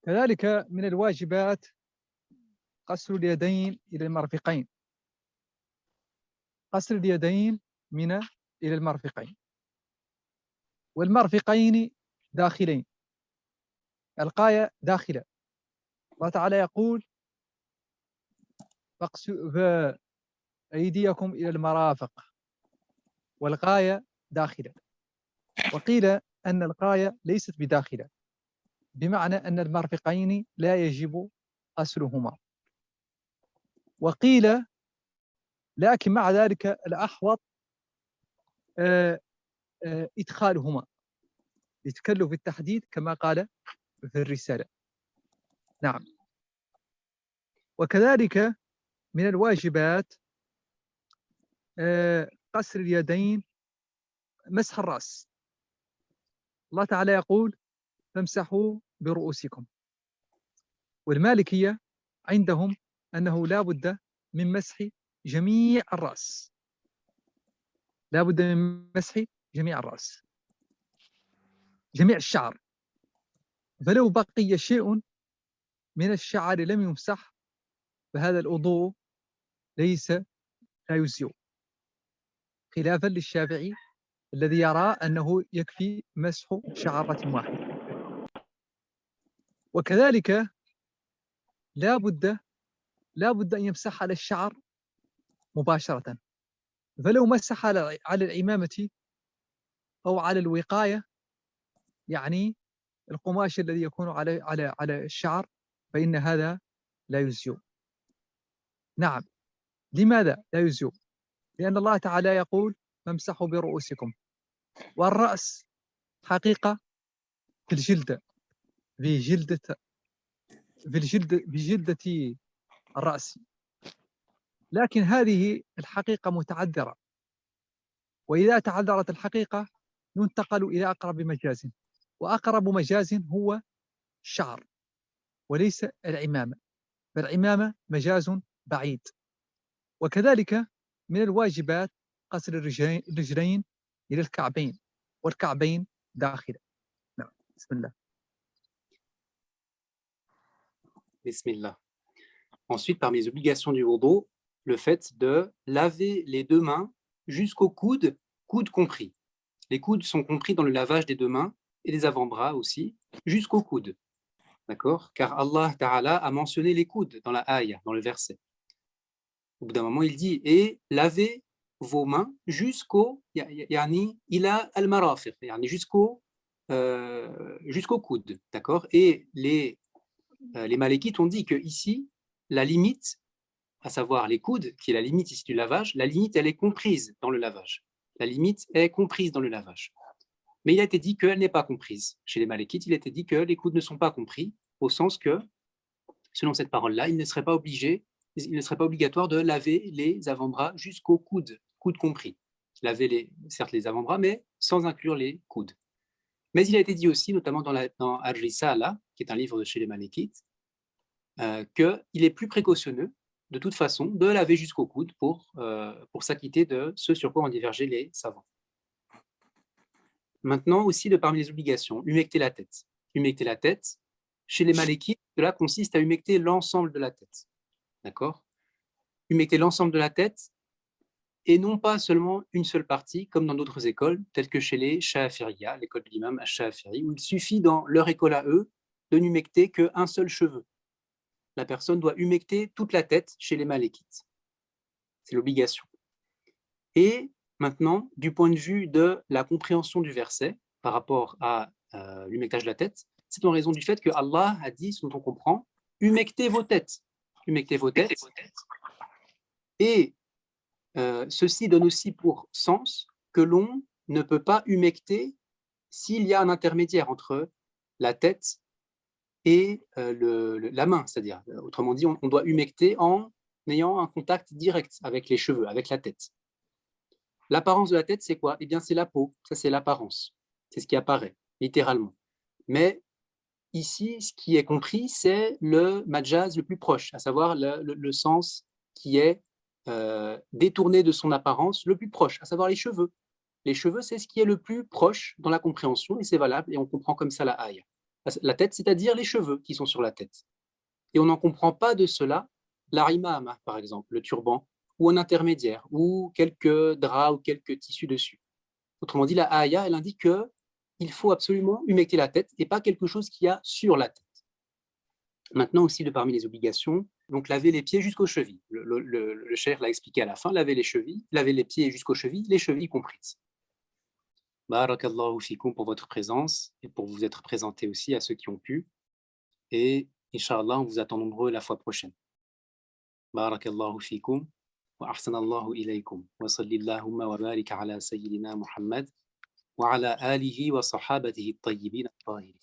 كذلك من الواجبات قصر اليدين إلى المرفقين. قصر اليدين إلى المرفقين، والمرفقين داخلين، القاية داخلة. الله تعالى يقول أيديكم إلى المرافق، والغاية داخلة. وقيل أن الغاية ليست بداخلة، بمعنى أن المرفقين لا يجب قصرهما. وقيل لكن مع ذلك الأحوط إدخالهما لتكلف التحديد كما قال في الرسالة. نعم. وكذلك من الواجبات قصر اليدين، مسح الرأس. الله تعالى يقول فامسحوا برؤوسكم، والمالكية عندهم أنه لا بد من مسح جميع الرأس، لا بد من مسح جميع الرأس، جميع الشعر. فلو بقي شيء من الشعر لم يمسح فهذا الوضوء لا يجزئ، خلافا للشافعي الذي يرى أنه يكفي مسح شعرة واحدة. وكذلك لا بد أن يمسح على الشعر مباشرة، فلو مسح على العمامة أو على الوقاية، يعني القماش الذي يكون على الشعر، فإن هذا لا يجزئ. نعم. لماذا لا يجزئ؟ لأن الله تعالى يقول فامسحوا برؤوسكم، والرأس حقيقة في الجلد، بجلدة الرأس، لكن هذه الحقيقة متعذرة، وإذا تعذرت الحقيقة ننتقل إلى أقرب مجاز، وأقرب مجاز هو الشعر وليس العمامة، فالعمامة مجاز بعيد. وكذلك من الواجبات قصر الرجلين إلى الكعبين، والكعبين داخلة. نعم. بسم الله. Bismillah. Ensuite, parmi les obligations du wudu, le fait de laver les deux mains jusqu'au coude, coude compris. Les coudes sont compris dans le lavage des deux mains et des avant-bras aussi, jusqu'au coude. D'accord? Car Allah Ta'ala a mentionné les coudes dans la ayah, dans le verset. Au bout d'un moment, il dit et lavez vos mains jusqu'au yani ila al-marafiq, yani jusqu'au coude. D'accord? Et les Malékites ont dit que ici, la limite, à savoir les coudes, qui est la limite ici du lavage, la limite, elle est comprise dans le lavage. La limite est comprise dans le lavage. Mais il a été dit qu'elle n'est pas comprise. Chez les Malékites, il a été dit que les coudes ne sont pas compris, au sens que, selon cette parole-là, il ne serait pas obligatoire de laver les avant-bras jusqu'au coude, coude compris. Laver certes les avant-bras, mais sans inclure les coudes. Mais il a été dit aussi, notamment dans Ar-Risala, qui est un livre de chez les Malékites, qu'il est plus précautionneux, de toute façon, de laver jusqu'au coude pour s'acquitter de ce sur quoi ont divergé les savants. Maintenant, aussi, parmi les obligations, humecter la tête. Humecter la tête, chez les Malékites, cela consiste à humecter l'ensemble de la tête. D'accord? Humecter l'ensemble de la tête, et non pas seulement une seule partie, comme dans d'autres écoles, telles que chez les Sha'afiriya, l'école de l'imam Ash-Sha'afiri, où il suffit dans leur école à eux de n'humecter qu'un seul cheveu. La personne doit humecter toute la tête chez les Malékites. C'est l'obligation. Et maintenant, du point de vue de la compréhension du verset par rapport à l'humectage de la tête, c'est en raison du fait que Allah a dit, ce dont on comprend, humectez vos têtes. Humectez vos têtes. Et ceci donne aussi pour sens que l'on ne peut pas humecter s'il y a un intermédiaire entre la tête et la main, c'est-à-dire, autrement dit, on doit humecter en ayant un contact direct avec les cheveux, avec la tête. L'apparence de la tête, c'est quoi? Eh bien, c'est la peau, ça c'est l'apparence, c'est ce qui apparaît, littéralement. Mais ici, ce qui est compris, c'est le majaz le plus proche, à savoir le sens qui est détourné de son apparence le plus proche, à savoir les cheveux. Les cheveux, c'est ce qui est le plus proche dans la compréhension, et c'est valable, et on comprend comme ça la aïe. La tête, c'est-à-dire les cheveux qui sont sur la tête. Et on n'en comprend pas de cela la imama, par exemple, le turban, ou un intermédiaire, ou quelques draps ou quelques tissus dessus. Autrement dit, la aya, elle indique qu'il faut absolument humecter la tête et pas quelque chose qu'il y a sur la tête. Maintenant aussi, de parmi les obligations, donc laver les pieds jusqu'aux chevilles. Le cheikh l'a expliqué à la fin, laver les pieds jusqu'aux chevilles, les chevilles comprises. Barakallahu fikoum pour votre présence et pour vous être présenté aussi à ceux qui ont pu. Et Inch'Allah, on vous attend nombreux la fois prochaine. Barakallahu fikoum wa ahsanallahu ilaykum wa sallillahumma wa barika ala sayyidina Muhammad wa ala alihi wa sahabatihi at-tayyibin at-tahirin.